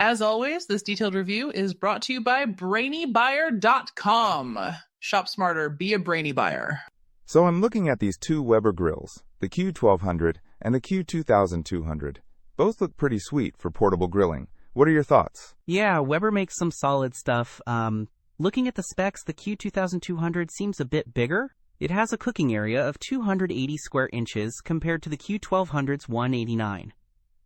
As always, this detailed review is brought to you by BrainyBuyer.com. Shop smarter, be a brainy buyer. So I'm looking at these two Weber grills, the Q1200 and the Q2200. Both look pretty sweet for portable grilling. What are your thoughts? Yeah, Weber makes some solid stuff. Looking at the specs, the Q2200 seems a bit bigger. It has a cooking area of 280 square inches compared to the Q1200's 189.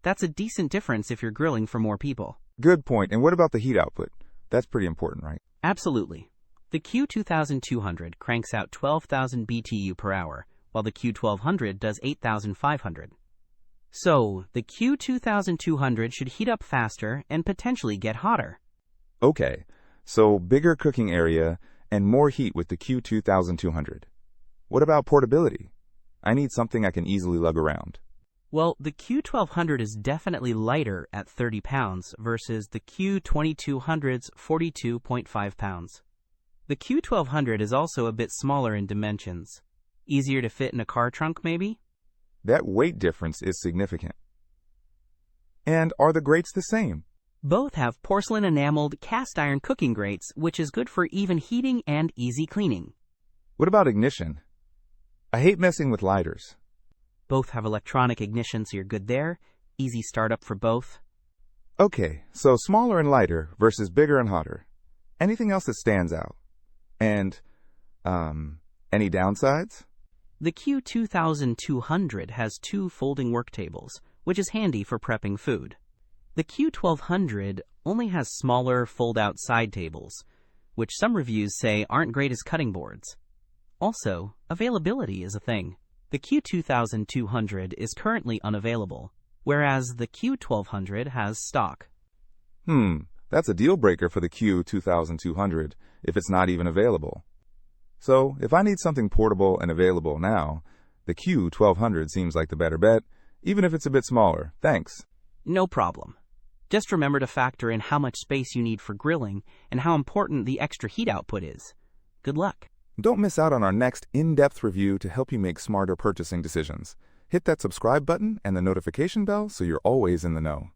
That's a decent difference if you're grilling for more people. Good point. And what about the heat output? That's pretty important, right? Absolutely. The Q2200 cranks out 12,000 BTU per hour, while the Q1200 does 8,500. So, the Q2200 should heat up faster and potentially get hotter. Okay, so bigger cooking area and more heat with the Q2200. What about portability? I need something I can easily lug around. Well, the Q1200 is definitely lighter at 30 pounds versus the Q2200's 42.5 pounds. The Q1200 is also a bit smaller in dimensions. Easier to fit in a car trunk, maybe? That weight difference is significant. And are the grates the same? Both have porcelain enameled cast iron cooking grates, which is good for even heating and easy cleaning. What about ignition? I hate messing with lighters. Both have electronic ignition, so you're good there. Easy startup for both. Okay, so smaller and lighter versus bigger and hotter. Anything else that stands out? And, any downsides? The Q2200 has two folding work tables, which is handy for prepping food. The Q1200 only has smaller fold-out side tables, which some reviews say aren't great as cutting boards. Also, availability is a thing. The Q2200 is currently unavailable, whereas the Q1200 has stock. That's a deal breaker for the Q2200 if it's not even available. So, if I need something portable and available now, the Q1200 seems like the better bet, even if it's a bit smaller. Thanks. No problem. Just remember to factor in how much space you need for grilling and how important the extra heat output is. Good luck. Don't miss out on our next in-depth review to help you make smarter purchasing decisions. Hit that subscribe button and the notification bell so you're always in the know.